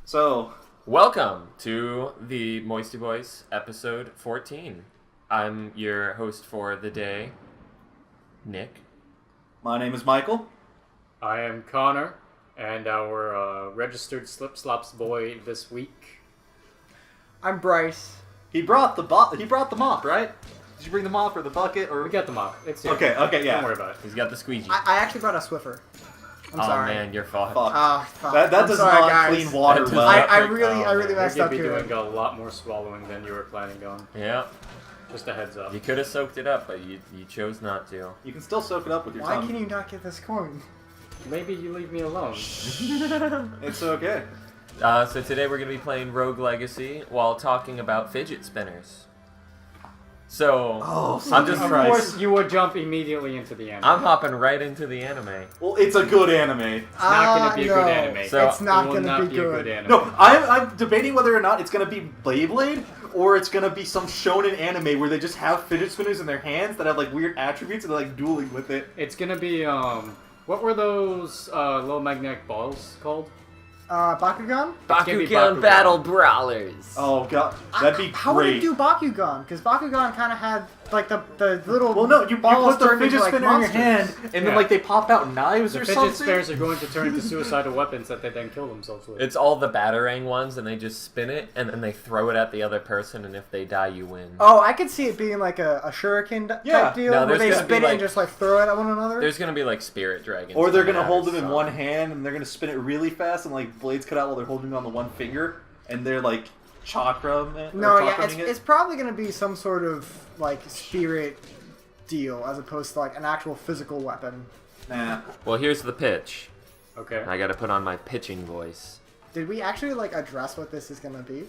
So, welcome to the MoistyVoice episode 14. I'm your host for the day, Nick. my name is Michael. I am Connor, and our registered Slip Slops boy this week. I'm Bryce. He brought the mop, right? Did you bring the mop or the bucket or? We got the mop. It's here. Okay, yeah. Don't worry about it. He's got the squeegee. I actually brought a Swiffer. I'm oh sorry. man, you're fucked. Fuck. Oh, fuck. That I'm does sorry, not guys. clean water That does well. not- I really You're messed going up to be here. doing a lot more swallowing than you were planning on. Yeah, Just a heads up. you could have soaked it up, but you chose not to. You can still soak it up with your Why tongue. can you not get this coin? Maybe you leave me alone. It's okay. So today we're going to be playing Rogue Legacy while talking about fidget spinners. So, I'm just Of course, you would jump immediately into the anime. I'm hopping right into the anime. Well, it's a good anime. It's not going to be a good anime. So- It's not It will going to not be be a good. good anime. No, I'm debating whether or not it's gonna be Beyblade or it's gonna be some shonen anime where they just have fidget spinners in their hands that have like weird attributes and they're like dueling with it. It's going to be, what were those low magnetic balls called? Bakugan? gonna be Bakugan Bakugan. Battle Brawlers. Oh god, that'd be How would great. it do Bakugan? Because Bakugan kind of had like the little Well, no, you balls put the turned into, fidget like, spinner in your monsters. hand, and then Yeah. like they pop out knives The or fidget something. spinners are going to turn into suicidal weapons that they then kill themselves with. It's all the Batarang ones, and they just spin it, and then they throw it at the other person, and if they die, you win. Oh, I could see it being like a shuriken type Yeah. deal No, where there's they gonna be, spin it like- and just like throw it at one another. There's gonna be like spirit dragons. Or they're coming gonna out hold or them in something. one hand and they're gonna spin it really fast and like blades cut out while they're holding it on the one finger and they're like chakra. No, yeah, chakraing it. it's probably going to be some sort of like spirit deal as opposed to like an actual physical weapon. Nah. Well, here's the pitch. Okay. I gotta put on my pitching voice. Did we actually like address what this is going to be?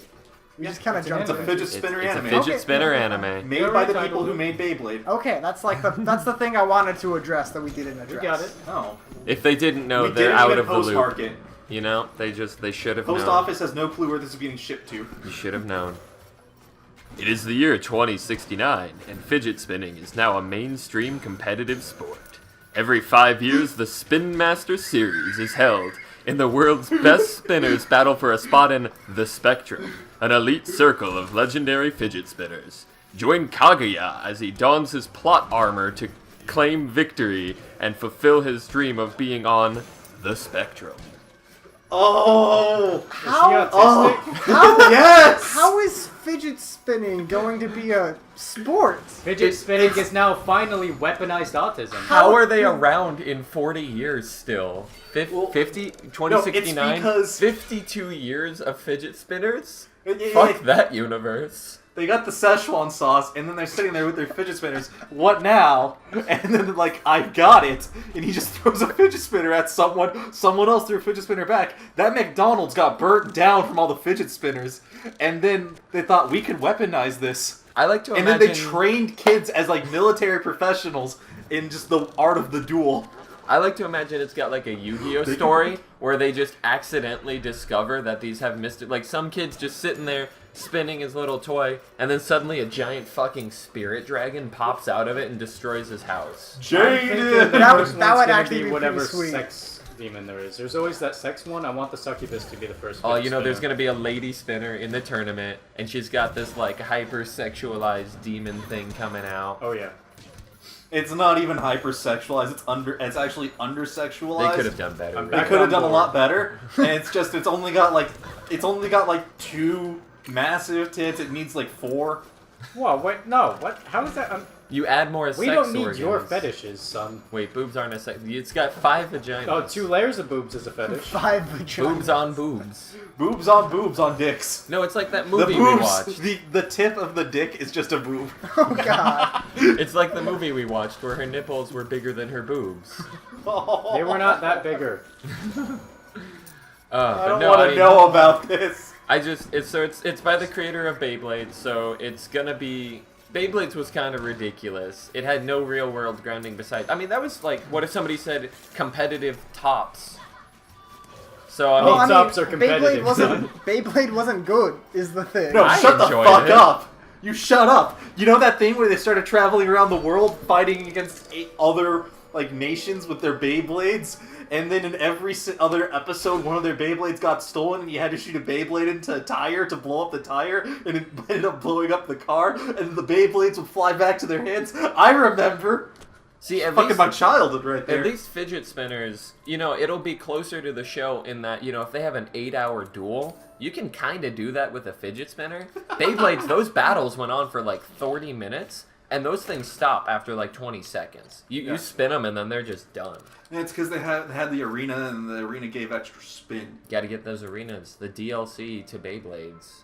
We just kind of it's an jumped It's a in. fidget It's spinner a anime. fidget Okay. spinner anime. Made You're by the entitled people who to- made Beyblade. Okay, that's like that's the thing I wanted to address that we didn't address. We got it. Oh. If they didn't know, We they're didn't out even of the loop. postmark it. You know, they should have Post known. office has no clue where this is being shipped to. You should have known. It is the year 2069, and fidget spinning is now a mainstream competitive sport. Every 5 years, the Spin Master Series is held, and the world's best spinners battle for a spot in the Spectrum, an elite circle of legendary fidget spinners. Join Kaguya as he dons his plot armor to claim victory and fulfill his dream of being on the Spectrum. Oh! Is he How? Oh! How? Yes! How is fidget spinning going to be a sport? Fidget spinning is now finally weaponized autism. How are they around in 40 years still? Well, 50? 2069? because- 52 years of fidget spinners? Yeah, Fuck that universe. They got the Szechuan sauce, and then they're sitting there with their fidget spinners. What now? And then like, I got it, and he just throws a fidget spinner at someone. Someone else threw a fidget spinner back. That McDonald's got burnt down from all the fidget spinners, and then they thought we could weaponize this. I like to And imagine... then they trained kids as like military professionals in just the art of the duel. I like to imagine it's got like a Yu-Gi-Oh story where they just accidentally discover that these have mystic... Like some kid's just sitting there spinning his little toy, and then suddenly a giant fucking spirit dragon pops out of it and destroys his house. I'm thinking the Jaded! That would- first that one's would gonna actually be be whatever pretty sweet. sex demon there is. There's always that sex one. I want the succubus to be the first. Oh, fidget you know, there's spinner. gonna be a lady spinner in the tournament, and she's got this like hyper-sexualized demon thing coming out. Oh yeah. It's not even hypersexualized. It's actually They undersexualized. could have done better. I'm They back could have on done a board. lot better. And it's only got like 2 massive tits. It needs like 4. Whoa, wait, no, what? How is that? You add more We sex don't need organs. your fetishes, son. Wait, boobs aren't a sex... It's got 5 vaginas. Oh, 2 layers of boobs is a fetish. 5 vaginas. Boobs on boobs. Boobs on dicks. No, it's like that The movie we boobs, watched. the tip of the dick is just a boob. Oh god. It's like the movie we watched where her nipples were bigger than her boobs. They were not that bigger. I But don't no, want I to mean, know about this. it's by the creator of Beyblade, so it's gonna be... Beyblades was kind of ridiculous. It had no real world grounding besides... I mean, that was like, what if somebody said competitive tops? So, I mean, Well, tops are competitive, Beyblade wasn't good, is the thing. No, I shut the enjoyed fuck it. up. You shut up. You know that thing where they started traveling around the world fighting against 8 other like nations with their Beyblades, and then in every other episode, one of their Beyblades got stolen, and you had to shoot a Beyblade into a tire to blow up the tire, and it ended up blowing up the car, and the Beyblades would fly back to their hands. I remember. See, at Fucking least, my childhood right there. At least fidget spinners, you know, it'll be closer to the show in that, you know, if they have an 8-hour duel, you can kind of do that with a fidget spinner. Beyblades, those battles went on for like 30 minutes, and those things stop after like 20 seconds. You spin them, and then they're just done. And it's because they had the arena, and the arena gave extra spin. Gotta get those arenas. The DLC to Beyblades.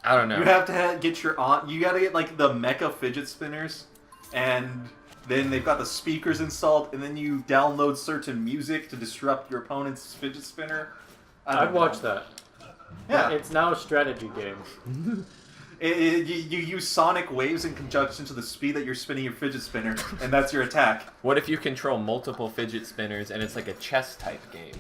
I don't know. You have to get your aunt. You gotta get like the mecha fidget spinners, and then they've got the speakers installed, and then you download certain music to disrupt your opponent's fidget spinner. I'd watch that. Yeah. It's now a strategy game. You use sonic waves in conjunction to the speed that you're spinning your fidget spinner, and that's your attack. What if you control multiple fidget spinners and it's like a chess type game?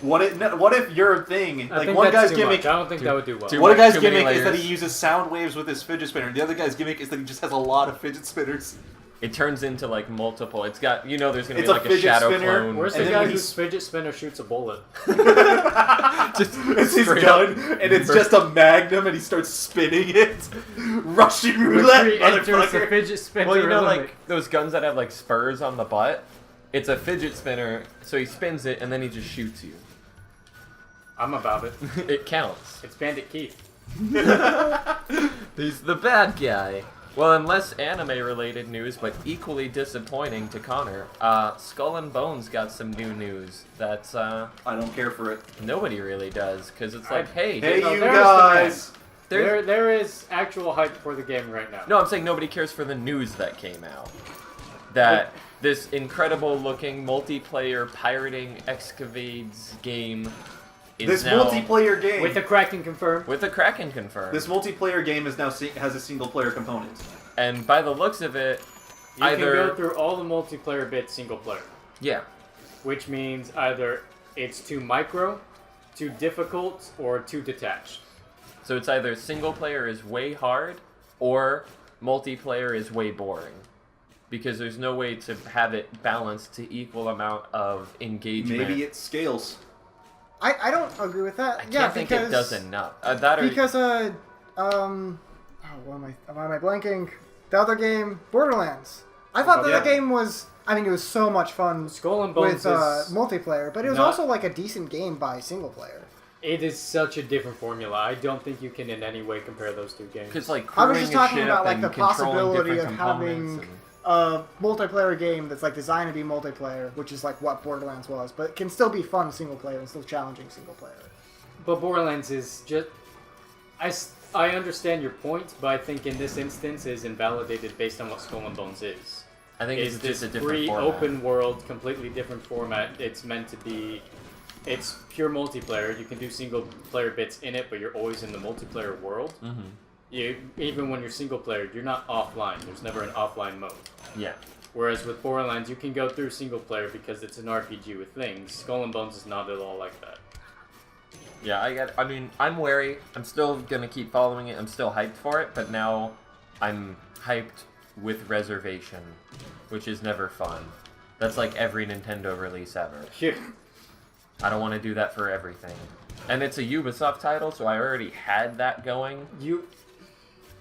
What if your thing, I like think one that's guy's too gimmick, much. I don't think that would do well. Too one much- guy's too many gimmick is that layers. he uses sound waves with his fidget spinner, and the other guy's gimmick is that he just has a lot of fidget spinners. It turns into like multiple. It's got, you know, there's gonna It's be a like a fidget shadow spinner. clone. Where's And the then guy when whose fidget spinner shoots a bullet? Just It's his straight gun, up. and it's just a magnum, and he starts spinning it. Russian roulette, Enters the motherfucker. fidget spinner. Well, you know, limit. like those guns that have like spurs on the butt. It's a fidget spinner, so he spins it and then he just shoots you. I'm about it. It counts. It's Bandit Keith. He's the bad guy. Well, in less anime-related news, but equally disappointing to Connor, Skull and Bones got some new news that I don't care for it. nobody really does, because it's like, hey, Hey, No, you there's the guys! There is actual hype for the game right now. No, I'm saying nobody cares for the news that came out. That this incredible-looking multiplayer pirating excavates game is This now multiplayer game. With the Kraken confirmed. with the Kraken confirmed. This multiplayer game is now has a single player component. And by the looks of it, You either can go through all the multiplayer bits single player, yeah, which means either it's too micro, too difficult, or too detached. so it's either single player is way hard or multiplayer is way boring. Because there's no way to have it balanced to equal amount of engagement. Maybe it scales. I don't agree with that. I can't yeah, think because, it does enough. That or Because oh, why am I blanking? The other game, Borderlands. I thought Oh, that yeah. game was. I mean, it was so much fun Skull and Bones with is multiplayer, but it was not- also like a decent game by single player. it is such a different formula. I don't think you can in any way compare those two games. because like I was crewing just a talking ship about like and the controlling possibility different of components having a multiplayer game that's like designed to be multiplayer, which is like what Borderlands was, but it can still be fun single player and still challenging single player. But Borderlands is just... I understand your point, but I think in this instance is invalidated based on what Skull and Bones is. I think Is it's this just a different free, format. open world, completely different format. It's meant to be... It's pure multiplayer. You can do single player bits in it, but you're always in the multiplayer world. Even when you're single player, you're not offline. There's never an offline mode. Yeah. Whereas with Borderlands, you can go through single player because it's an RPG with things. Skull and Bones is not at all like that. Yeah, I mean, I'm wary. I'm still gonna keep following it. I'm still hyped for it, but now I'm hyped with reservation, which is never fun. That's like every Nintendo release ever. I don't want to do that for everything. And it's a Ubisoft title, so I already had that going.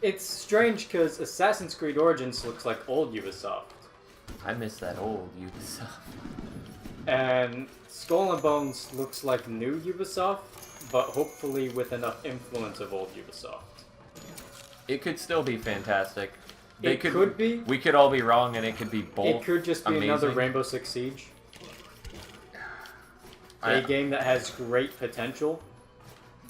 It's strange because Assassin's Creed Origins looks like old Ubisoft. I miss that old Ubisoft. And Skull and Bones looks like new Ubisoft, but hopefully with enough influence of old Ubisoft. It could still be fantastic. It could be. We could all be wrong, and it could be both. It could just be another amazing. Rainbow Six Siege. I- A game that has great potential,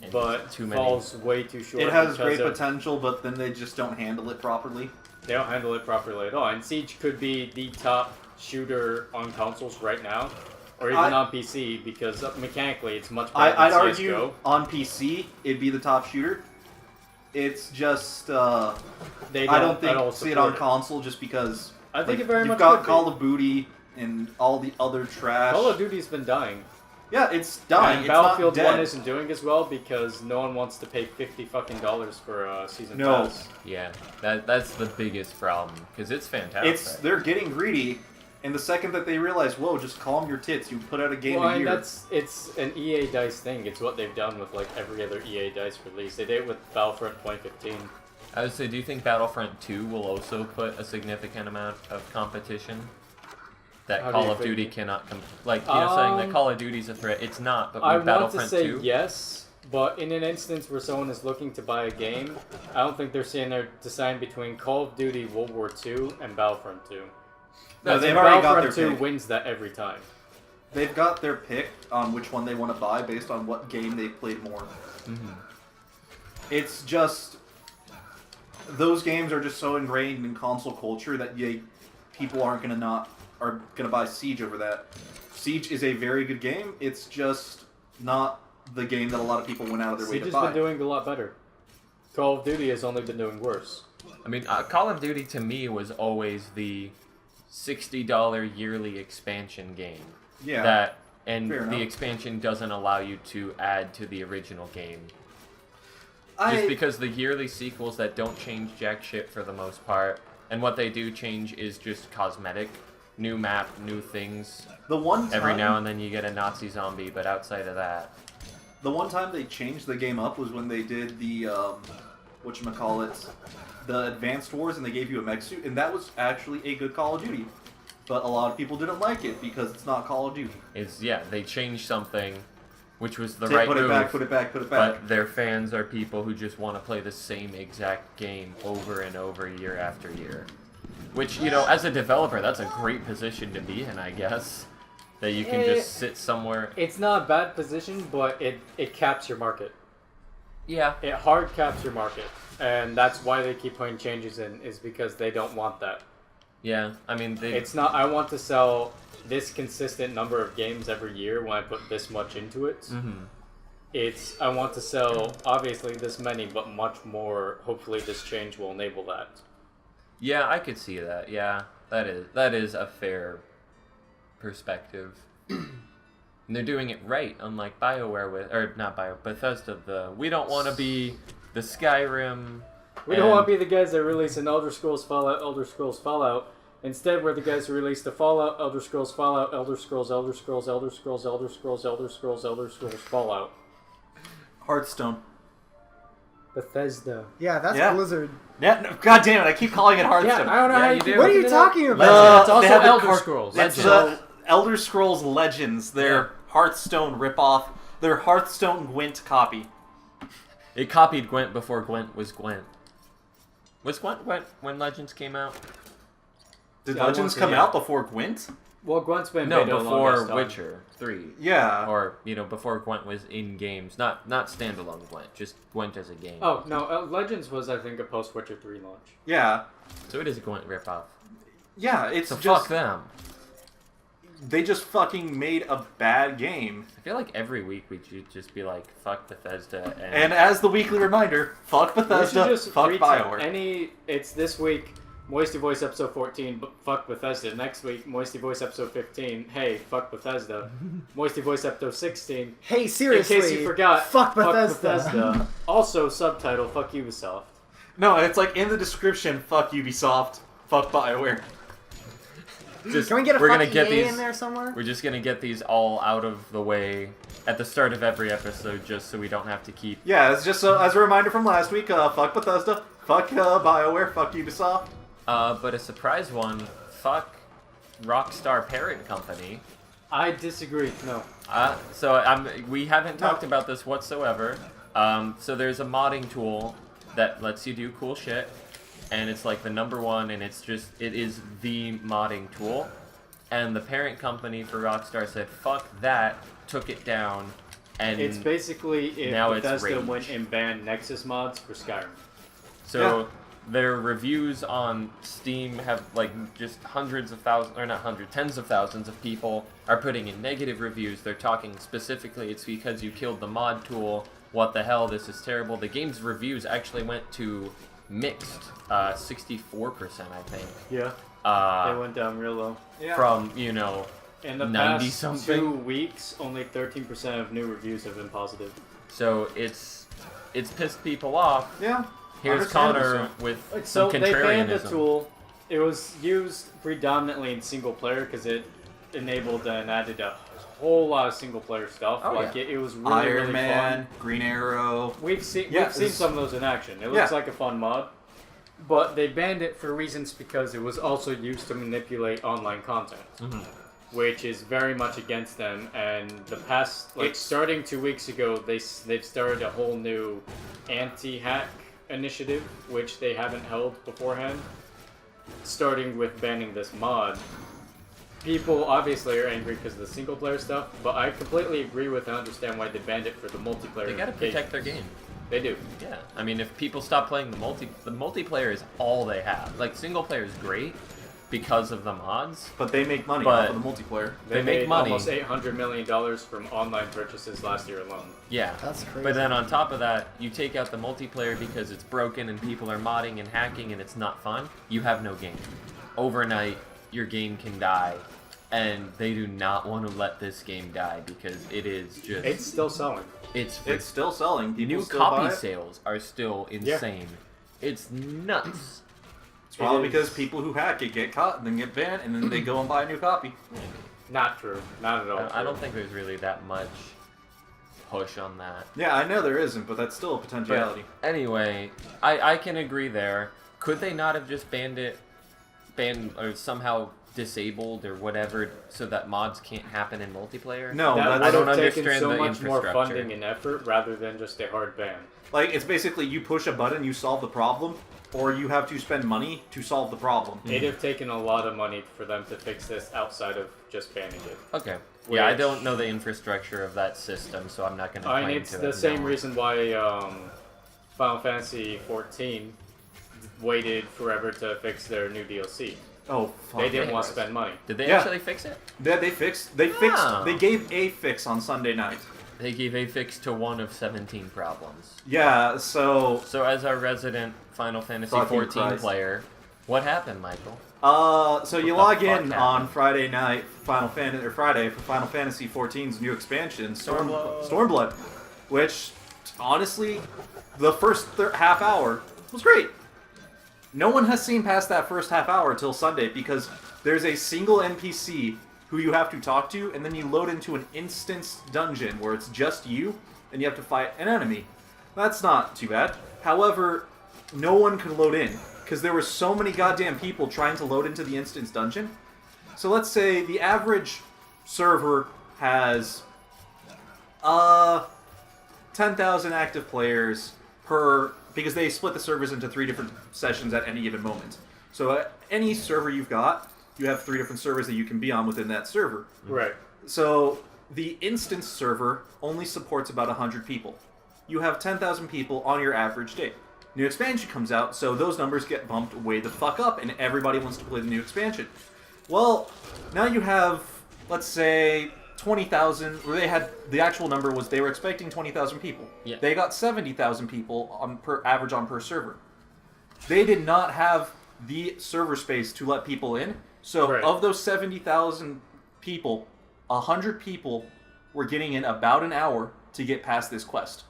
and but too many. falls way too short. It has because great of- potential, but then they just don't handle it properly. They don't handle it properly at all. And Siege could be the top shooter on consoles right now, or even on PC, because mechanically it's much better I'd than argue CSGO. on PC it'd be the top shooter. It's just They I don't at all think see it on support console just because I think it very you've much got could be. Call of Duty and all the other trash. Call of Duty's been dying. Yeah, it's dying. And It's not Battlefield dead. 1 isn't doing as well because no one wants to pay $50 for a season No. pass. Yeah, that's the biggest problem because it's fantastic. They're getting greedy, and the second that they realize, whoa, just calm your tits, you put out a game Well, a and year. it's an EA DICE thing. It's what they've done with like every other EA DICE release. They did it with Battlefront 2015. I would say, do you think Battlefront 2 will also put a significant amount of competition that How do Call you of Duty think? cannot like saying that Call of Duty's a threat? It's not, but I with want to Battlefront say 2, yes, but in an instance where someone is looking to buy a game, I don't think they're sitting there deciding between Call of Duty World War II and Battlefront 2. No, As they've in already got Battlefront their 2 pick. wins that every time. They've got their pick on which one they want to buy based on what game they've played more. Mm-hmm. It's just... Those games are just so ingrained in console culture that people aren't gonna buy Siege over that. Siege is a very good game. It's just not the game that a lot of people went out of their way Siege to has buy. been doing a lot better. Call of Duty has only been doing worse. I mean, Call of Duty to me was always the $60 yearly expansion game. Yeah. And Fair the enough. expansion doesn't allow you to add to the original game. I- Just because the yearly sequels that don't change jack shit for the most part, and what they do change is just cosmetic. New map, new things. The one time, Every now and then you get a Nazi zombie, but outside of that... the one time they changed the game up was when they did the, whatchamacallit, the Advanced Wars, and they gave you a mech suit, and that was actually a good Call of Duty. But a lot of people didn't like it because it's not Call of Duty. They changed something, which was the Say, right put move. it back, put it back, put it back. But their fans are people who just want to play the same exact game over and over year after year. Which, as a developer, that's a great position to be in, I guess. That you can just sit somewhere. It's not a bad position, but it caps your market. Yeah. It hard caps your market. And that's why they keep putting changes in, is because they don't want that. Yeah, I mean, It's not, I want to sell this consistent number of games every year when I put this much into it. Mm-hmm. It's, I want to sell, obviously, this many, but much more. Hopefully this change will enable that. Yeah, I could see that. Yeah, that is a fair perspective. And they're doing it right, unlike Bethesda. We don't want to be the Skyrim. We don't want to be the guys that release an Elder Scrolls Fallout, Elder Scrolls Fallout. Instead, we're the guys who release the Fallout, Elder Scrolls Fallout, Elder Scrolls, Elder Scrolls, Elder Scrolls, Elder Scrolls, Elder Scrolls, Elder Scrolls Fallout. Hearthstone. Bethesda. Yeah, that's Yeah. Blizzard. Yeah, no, God damn it, I keep calling it Yeah, Hearthstone. I don't know Yeah, how you you do. keep What are looking you it up. talking about? It's they also have the Elder car- Scrolls. It's Legends. Elder Scrolls Legends. Their Hearthstone ripoff. Their Hearthstone Gwent copy. It copied Gwent before Gwent was Gwent. Was Gwent when Legends came out? Did Yeah, I Legends want to- come yeah. out before Gwent? Well, Gwent's been No, beta a long before ass time. Witcher 3. Yeah. Or, before Gwent was in games. Not standalone Gwent, just Gwent as a game. Oh, no, Legends was, I think, a post-Witcher 3 launch. Yeah. So it is a Gwent ripoff. Yeah, it's So just... fuck them. They just fucking made a bad game. I feel like every week we should just be like, fuck Bethesda. And as the weekly reminder, fuck We should Bethesda, just fuck retell BioWare. It's this week, MoistyVoice episode 14, but fuck Bethesda. Next week, MoistyVoice episode 15, hey, fuck Bethesda. MoistyVoice episode 16, Hey, in seriously. case you forgot, Fuck Bethesda. Also, subtitle, fuck Ubisoft. No, it's like in the description, fuck Ubisoft, fuck BioWare. just, Can we get a we're fuck gonna get EA these, in there somewhere? We're just gonna get these all out of the way at the start of every episode, just so we don't have to keep. Yeah, it's just as a reminder from last week, fuck Bethesda, fuck BioWare, fuck Ubisoft. But a surprise one, fuck Rockstar parent company. I disagree, no. We haven't talked about this whatsoever. So there's a modding tool that lets you do cool shit, and it's like the #1, and it is the modding tool. And the parent company for Rockstar said, fuck that, took it down, and It's basically if now it's Bethesda Rage. went and banned Nexus mods for Skyrim. so their reviews on Steam have like just hundreds of thousands, or not hundreds, tens of thousands of people are putting in negative reviews. They're talking specifically, it's because you killed the mod tool. What the hell? This is terrible. The game's reviews actually went to mixed, 64%, I think. Yeah. They went down real low. Yeah. From In the 90 past something? 2 weeks, only 13% of new reviews have been positive. So it's pissed people off. Yeah. Here's Understandable, Connor with So some they banned the contrarianism. tool. It was used predominantly in single player because it enabled and added a whole lot of single player stuff. Oh, like yeah. it was really Iron really Man, fun. Green Arrow. We've seen Yeah, some of those in action. It looks Yeah. like a fun mod. But they banned it for reasons because it was also used to manipulate online content, which is very much against them. And the past, like starting 2 weeks ago, they've started a whole new anti-hack initiative, which they haven't held beforehand. Starting with banning this mod, people obviously are angry because of the single player stuff. But I completely agree with and understand why they banned it for the multiplayer. They gotta protect their game. They do. Yeah, I mean, if people stop playing the multiplayer is all they have. Like, single player is great because of the mods. But they make money But- off of the multiplayer. They make made money. almost $800 million from online purchases last year alone. Yeah, That's crazy. but then on top of that, you take out the multiplayer because it's broken and people are modding and hacking and it's not fun. You have no game. Overnight, your game can die, and they do not want to let this game die because it is just It's still selling. it's It's still selling. People new still buy copy it. sales are still insane. It's nuts. It's probably It is- because people who hack it get caught and then get banned, and then they go and buy a new copy. Not true. Not at all. I don't think there's really that much push on that. Yeah, I know there isn't, but that's still a But potentiality. anyway, I can agree there. Could they not have just banned or somehow disabled or whatever so that mods can't happen in multiplayer? No, That that's, I don't would have taken understand so the much more infrastructure. funding and effort rather than just a hard ban. like it's basically you push a button, you solve the problem, or you have to spend money to solve the problem. It'd have taken a lot of money for them to fix this outside of just banning it. Okay. Yeah, I Which- don't know the infrastructure of that system, so I'm not going to I claim mean, it's to the it, same no. reason why Final Fantasy 14 waited forever to fix their new DLC. Oh, fuck. They didn't want to Christ. spend money. Did they Yeah. actually fix it? They fixed. They fixed. Oh. They gave a fix on Sunday night. They gave a fix to one of 17 problems. Yeah. So, So as our resident Final Fantasy Fucking 14 Christ. player, what happened, Michael? so you What log the fuck in happened? on Friday night, Friday for Final Fantasy 14's new expansion, Stormblood, which honestly, the first half hour was great. No one has seen past that first half hour till Sunday because there's a single NPC who you have to talk to, and then you load into an instance dungeon where it's just you, and you have to fight an enemy. That's not too bad. However, no one could load in because there were so many goddamn people trying to load into the instance dungeon. So let's say the average server has 10,000 active players per, because they split the servers into 3 different sessions at any given moment. So at any server you've got, you have 3 different servers that you can be on within that server. Right. So the instance server only supports about 100 people. You have 10,000 people on your average day. New expansion comes out, so those numbers get bumped way the fuck up, and everybody wants to play the new expansion. Well, now you have, let's say, 20,000. They had the actual number was they were expecting 20,000 people. Yeah. They got 70,000 people on per average on per server. They did not have the server space to let people in. So Right. of those 70,000 people, 100 people were getting in about an hour to get past this quest.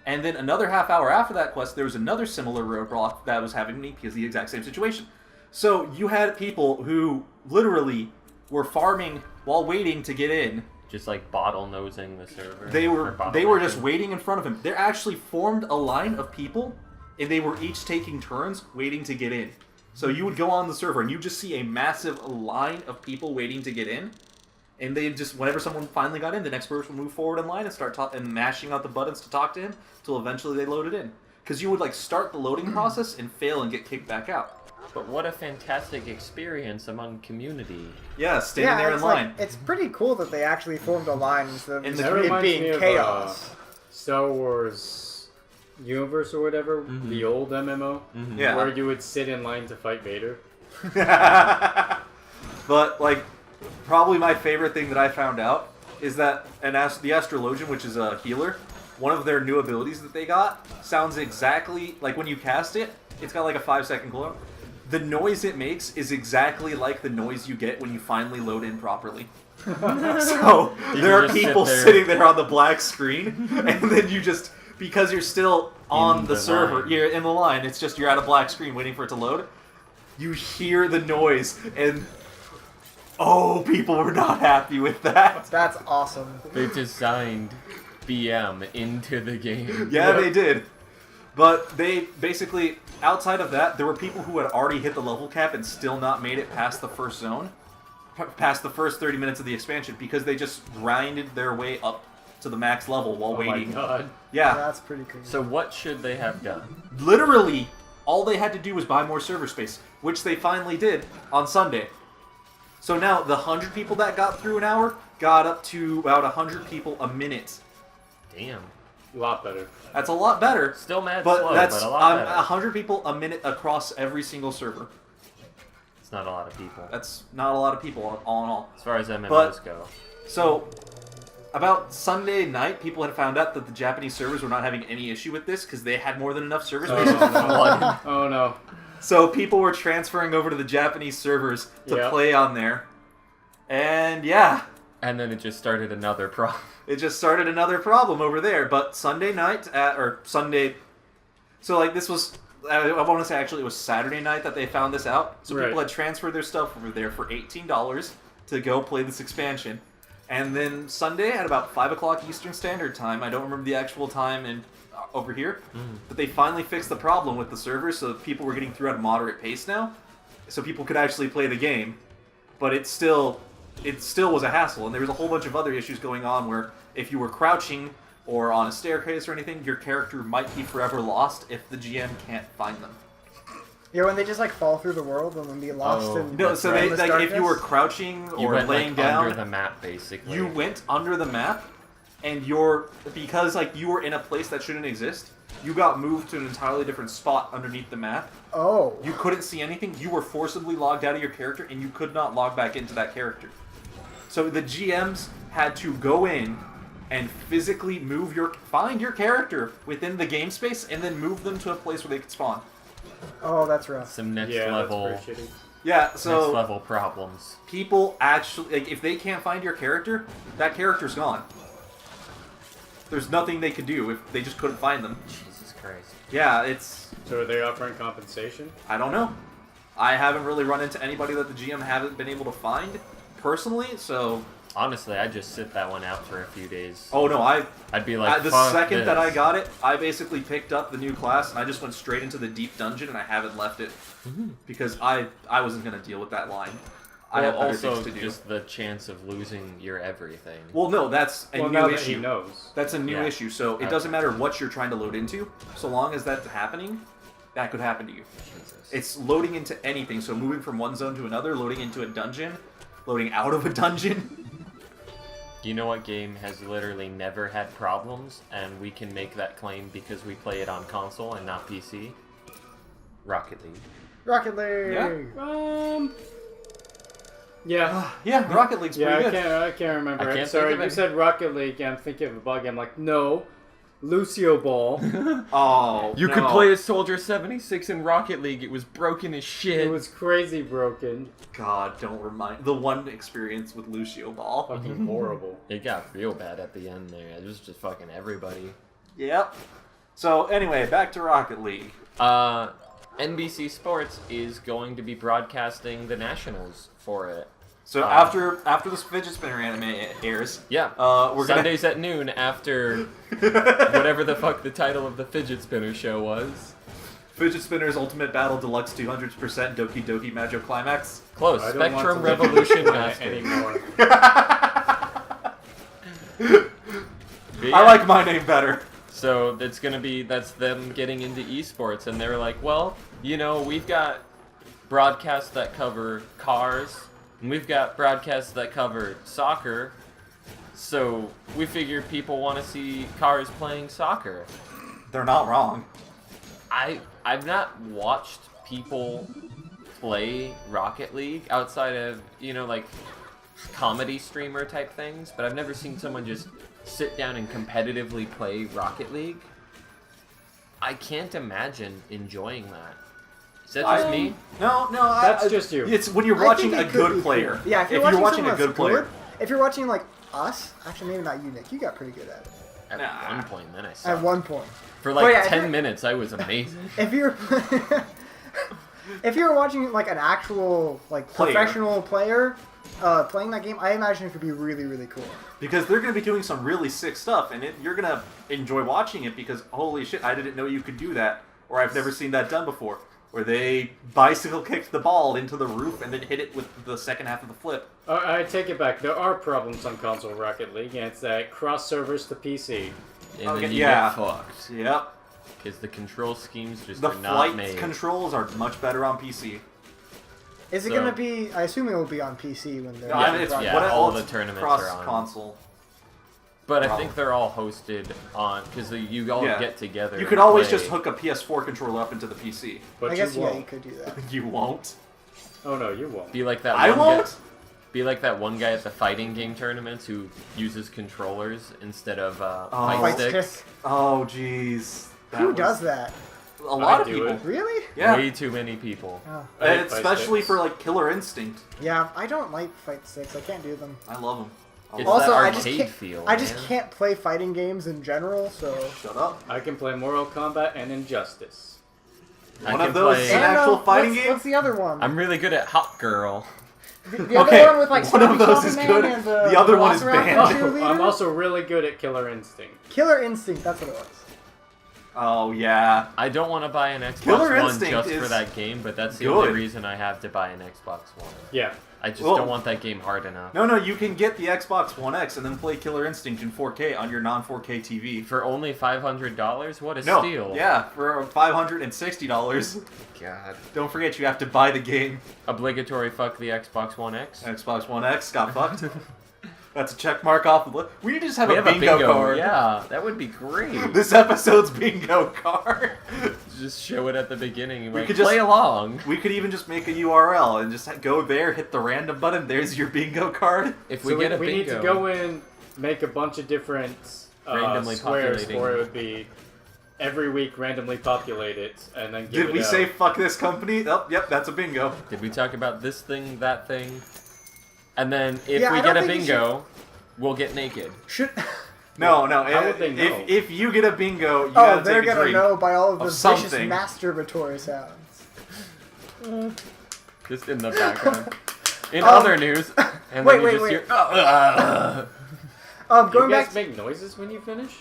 And then another half hour after that quest, there was another similar roadblock that was having me because of the exact same situation. So you had people who literally were farming while waiting to get in. Just like bottlenosing the server. They or were just bottlenecking. waiting in front of him. They actually formed a line of people, and they were each taking turns waiting to get in. So you would go on the server, and you just see a massive line of people waiting to get in. And they just, whenever someone finally got in, the next person would move forward in line and start and mashing out the buttons to talk to him until eventually they loaded in. Because you would like start the loading process and fail and get kicked back out. But what a fantastic experience among community. Yeah, standing there in it's line. Like, it's pretty cool that they actually formed a line instead of And just that it reminds being me of, chaos. Star Wars Universe or whatever, the old MMO, Yeah. where you would sit in line to fight Vader. But like, probably my favorite thing that I found out is that the Astrologian, which is a healer, one of their new abilities that they got sounds exactly like when you cast it. It's got like a 5-second cooldown. The noise it makes is exactly like the noise you get when you finally load in properly. So there are just sit people there. sitting there on the black screen, and then you just, because you're still on In the the server, line. you're in the line, it's just you're at a black screen waiting for it to load, you hear the noise, and people were not happy with that. That's awesome. They designed BM into the game. Yeah, they did. But they basically, outside of that, there were people who had already hit the level cap and still not made it past the first zone, past the first 30 minutes of the expansion, because they just grinded their way up to the max level while waiting. Oh my god. Yeah, That's pretty cool. So what should they have done? literally, all they had to do was buy more server space, which they finally did on Sunday. So now, the 100 people that got through an hour got up to about 100 people a minute. Damn. A lot better. That's a lot better. Still mad But slow, that's but a lot better. 100 people a minute across every single server. It's not a lot of people. That's not a lot of people, all in all. As far as MMOs But- go. So, about Sunday night, people had found out that the Japanese servers were not having any issue with this because they had more than enough server space. Oh no. So people were transferring over to the Japanese servers to Yeah. play on there. And yeah, And then it just started another problem. it just started another problem over there. But Sunday night, or Sunday... So, like, this was... I want to say, actually, it was Saturday night that they found this out. So Right. people had transferred their stuff over there for $18 to go play this expansion. And then Sunday at about 5 o'clock Eastern Standard Time, I don't remember the actual time over here, but they finally fixed the problem with the servers, so people were getting through at a moderate pace now, so people could actually play the game. But it still was a hassle, and there was a whole bunch of other issues going on where if you were crouching or on a staircase or anything, your character might be forever lost if the GM can't find them. Yeah, when they just like fall through the world and then be lost Oh, in No, so they, endless like, if you were darkness? crouching You or went laying like down, under the map, basically. you went under the map, and because like you were in a place that shouldn't exist, you got moved to an entirely different spot underneath the map. Oh. You couldn't see anything. You were forcibly logged out of your character, and you could not log back into that character. So the GMs had to go in and physically find your character within the game space, and then move them to a place where they could spawn. Oh, that's rough. Some next Yeah, level, that's pretty shitty. Yeah, next so level problems. people actually, like, if they can't find your character, that character's gone. There's nothing they could do if they just couldn't find them. Jesus Christ. Yeah, it's... So are they offering compensation? I don't know. I haven't really run into anybody that the GM haven't been able to find personally, so... Honestly, I'd just sit that one out for a few days. Oh no, I'd be like, the fuck second that I this. got it, I basically picked up the new class and I just went straight into the deep dungeon and I haven't left it. Because I wasn't going to deal with that line. I Well, have better also things to do. just the chance of losing your everything. Well, no, that's a Well, new now that he issue. knows. That's a new Yeah. issue, so it Okay. doesn't matter what you're trying to load into. So long as that's happening, that could happen to you. Jesus. It's loading into anything, so moving from one zone to another, loading into a dungeon, loading out of a dungeon. You know what game has literally never had problems, and we can make that claim because we play it on console and not PC? Rocket League. Rocket League. Yeah. Yeah. Yeah, Rocket League's Yeah, pretty good. I can't remember. I can't it. think Sorry, of you it. said Rocket League, and I'm thinking of a bug. I'm like, no, Lucio Ball. Oh, You no. could play as Soldier 76 in Rocket League. It was broken as shit. It was crazy broken. God, don't remind... The one experience with Lucio Ball. Fucking horrible. It got real bad at the end there. It was just fucking everybody. Yep. So, anyway, back to Rocket League. NBC Sports is going to be broadcasting the Nationals for it. So after this Fidget Spinner anime airs, Yeah. we're Sundays at noon after whatever the fuck the title of the Fidget Spinner show was. Fidget Spinner's Ultimate Battle Deluxe 200% Doki Doki Majo Climax. Close. I don't want Spectrum to live Revolution on it Master. anymore. But I yeah, like my name better. So that's them getting into esports, and they're like, well, you know, we've got broadcasts that cover cars, and we've got broadcasts that cover soccer. So we figure people want to see cars playing soccer. They're not wrong. I've not watched people play Rocket League outside of, you know, like comedy streamer type things, but I've never seen someone just sit down and competitively play Rocket League. I can't imagine enjoying that. Is that just me? No, That's just you. It's when you're I watching think a it could good be player. cool. Yeah, if you're watching watching a someone good that's player. good, if you're watching like us, actually maybe not you, Nick. You got pretty good at it. At Nah. one point, then I At stopped. one point. For like Oh, yeah, if 10 you're- minutes, I was amazing. If you're if you're watching like an actual like Player. professional player playing that game, I imagine it could be really, really cool. Because they're going to be doing some really sick stuff, and you're going to enjoy watching it because, holy shit, I didn't know you could do that, or I've never seen that done before. Where they bicycle kicked the ball into the roof and then hit it with the second half of the flip. I take it back. There are problems on console Rocket League, and it's that cross servers to PC. And Okay, then you yeah. get fucked. Yep. Because the control schemes just The are not flight made. controls are much better on PC. Is it So- gonna be? I assume it will be on PC when they're. No, I mean, it's Yeah, what all else the tournaments cross are on. console. But I Problem. think they're all hosted on, because you all Yeah. get together. You and could always play. just hook a PS4 controller up into the PC. But I guess you yeah, won't. you could do that. You won't. Oh no, you won't. Be like that I one won't? guy. Be like that one guy at the fighting game tournaments who uses controllers instead of fight Fight sticks. stick. Oh, jeez. Who does that? A lot of do people. it. Really? Yeah. Way too many people. Oh. And Fight especially sticks. for like Killer Instinct. Yeah, I don't like fight sticks. I can't do them. I love them. It's Also, that I arcade just can't. feel. I just man. can't play fighting games in general. So. Shut up. I can play Mortal Kombat and Injustice. I One can of those play- an actual fighting what's, game? What's the other one? I'm really good at Hot Girl. The Okay, other one with like one of Sloppy those Sloppy is Man good. and The other one is Velociraptor banned. cheerleader? I'm also really good at Killer Instinct. Killer Instinct. That's what it was. Oh, yeah. I don't want to buy an Xbox Killer One Instinct just is for that game, but that's the good. only reason I have to buy an Xbox One. Yeah. I just Well- don't want that game hard enough. No, you can get the Xbox One X and then play Killer Instinct in 4K on your non-4K TV. For only $500? What a No, steal. yeah, for $560. God. Don't forget, you have to buy the game. Obligatory fuck the Xbox One X. Xbox One X got fucked. That's a check mark off the list. We need to just have, We a, have bingo card. Yeah, that would be great. This episode's bingo card. Just show it at the beginning and We like, could just- play along. We could even just make a URL and just go there, hit the random button. There's your bingo card. If So we get a we bingo, need to go in, make a bunch of different Randomly squares populating. where it would be every week randomly populate it, and then give Did it we out. say fuck this company? Oh, yep, that's a bingo. Did we talk about this thing, that thing? And then if Yeah, we I get don't a think you bingo, we'll get naked. Should. No. How would they know? If you get a bingo, you Oh, gotta they're take a gonna drink. know by all of the of vicious something. masturbatory sounds. Just in the background. In Um, other news, and wait, then you wait, just wait. hear. You Going guys back. make noises when you finish?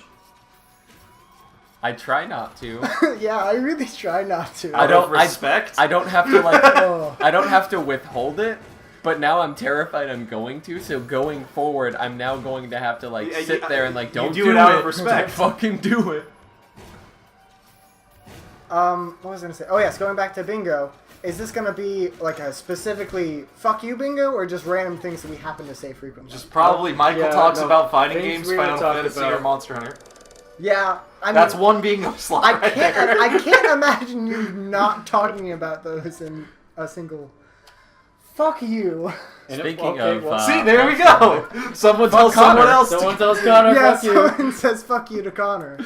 I try not to. Yeah, I really try not to. I don't. respect. I don't have to like. Oh. I don't have to withhold it. But now I'm terrified I'm going to. So going forward, I'm now going to have to like Yeah, sit there and like don't do it out of it. respect. Don't fucking do it. What was I gonna say? Oh yes, going back to bingo. Is this gonna be like a specifically "fuck you" bingo, or just random things that we happen to say frequently? Just probably Michael Yeah, talks no, about fighting things games, we Final would talk Fantasy, about. or Monster Hunter. Yeah, I mean, That's one bingo slot I right can't. there. I can't imagine you not talking about those in a single. Fuck you. And Speaking okay, of, well, See, there we go. Someone tells Connor. someone else. someone tells Connor, Yeah, fuck you. someone says "fuck you" to Connor.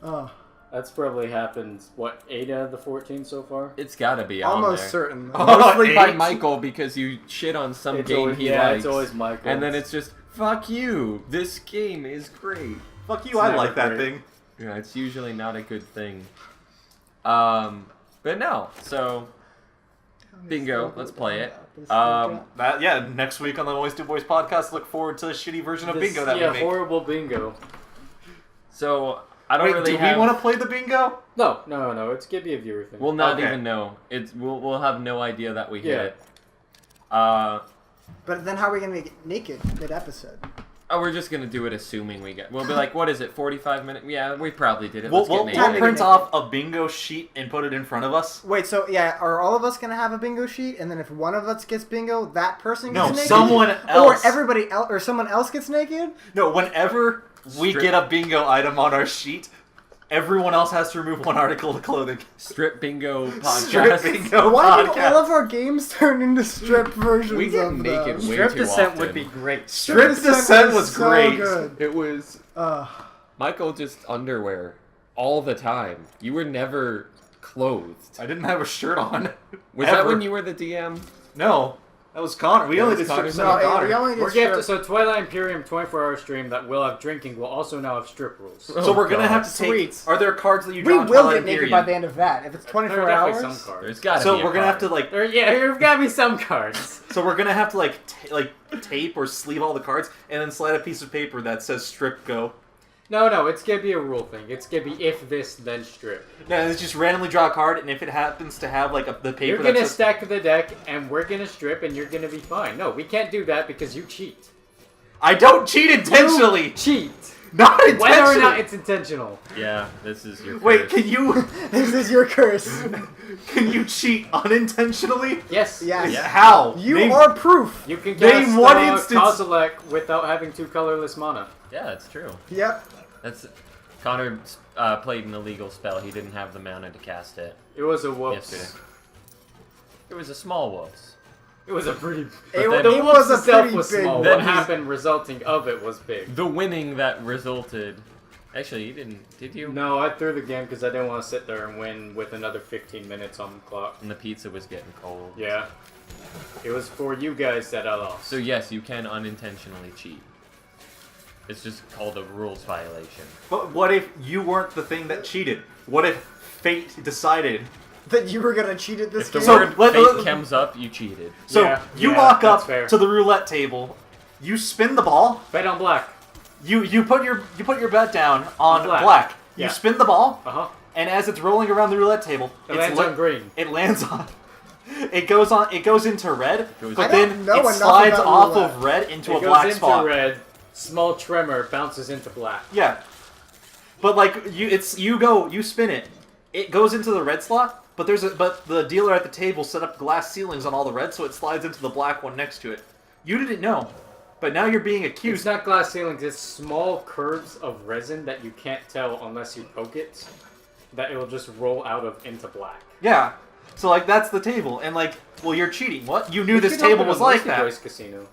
Oh, That's probably happened, what, 8 out of the 14 so far? It's gotta be on almost there. certainly. Mostly by 8? Michael because you shit on some It's game always, he yeah, likes. it's always Michael. And then it's just fuck you. This game is great. Fuck you, It's I never like that great. thing. Yeah, it's usually not a good thing. But no. So bingo. Let's play it. Yeah, next week on the MoistyBoiz podcast, look forward to a shitty version of bingo that yeah, we make. horrible bingo. So I don't Wait, really do have. we want to play the bingo? No, it's give me a viewer thing. We'll not Okay. even know. We'll have no idea that we hit Yeah. it. But then, how are we gonna get naked mid-episode? Oh, we're just gonna do it assuming we get. We'll be like, what is it? 45 minutes? Yeah, we probably did it. We'll, Let's we'll, get we'll naked. print off a bingo sheet and put it in front of us. Wait, so yeah, are all of us gonna have a bingo sheet, and then if one of us gets bingo, that person No, gets naked? someone Or else. everybody else, or someone else gets naked? No, whenever we Strip- get a bingo item on our sheet, everyone else has to remove one article of clothing. Strip bingo podcast. Strip bingo Why do podcast. all of our games turn into strip versions We get of naked them? way Strip too Descent often. would be great. Strip Descent was so great. good. It was Michael just underwear all the time. You were never clothed. I didn't have a shirt on. Was that Ever. when you were the DM? No. That was Connor. We That only was did Connor's strip No, center Connor. we only did We're gonna have strip. to, so Twilight Imperium 24-hour stream that will have drinking will also now have strip rules. So we're gonna God. have to take. Sweet. Are there cards that you We draw? in will Twilight get naked Imperium? by the end of that. If it's There 24 are definitely hours. some cards. There's gotta So be a we're gonna have to card. like. There's gotta be some cards. So we're gonna have to like tape or sleeve all the cards and then slide a piece of paper that says strip go. No, it's gonna be a rule thing. It's gonna be if this, then strip. No, it's just randomly draw a card, and if it happens to have like the paper You're that gonna says, stack the deck, and we're gonna strip, and you're gonna be fine. No, we can't do that because you cheat. I don't cheat intentionally. You cheat. Not intentionally. Whether or not it's intentional. Yeah, this is your. Wait, curse. can you This is your curse. can you cheat unintentionally? Yes. Yes. Yeah. How? You Name- are proof. You can Name cast one instance- Kozilek without having 2 colorless mana. Yeah, that's true. Yep. That's Connor played an illegal spell. He didn't have the mana to cast it It was a whoops. yesterday. It was a small whoops. It was a pretty. But then- the it whoops was a itself pretty was big small. Then What he- happened resulting of it was big. The winning that resulted. Actually, you didn't. Did you? No, I threw the game because I didn't want to sit there and win with another 15 minutes on the clock. And the pizza was getting cold. Yeah. It was for you guys that I lost. So yes, you can unintentionally cheat. It's just called a rules violation. But what if you weren't the thing that cheated? What if fate decided? That you were gonna cheat at this If the game. So, word let- fate comes up, you cheated. So Yeah, you yeah, walk that's up fair. to the roulette table, you spin the ball, Bet on black. you put your bet down on Black. black. Yeah. You spin the ball, Uh huh. and as it's rolling around the roulette table, It it's lands on green. It lands on. It goes into red, Goes- but I don't then know it enough slides about off roulette. of red into a It goes black into spot. red. Small tremor bounces into black. Yeah, but like you spin it. It goes into the red slot, but the dealer at the table set up glass ceilings on all the red, so it slides into the black one next to it. You didn't know, but now you're being It's accused. not glass ceilings. It's small curves of resin that you can't tell unless you poke it. That it will just roll out of into black. Yeah, so like that's the table, and like, well, you're cheating. What? You knew You this can table open was a like that. MoistyBoiz casino.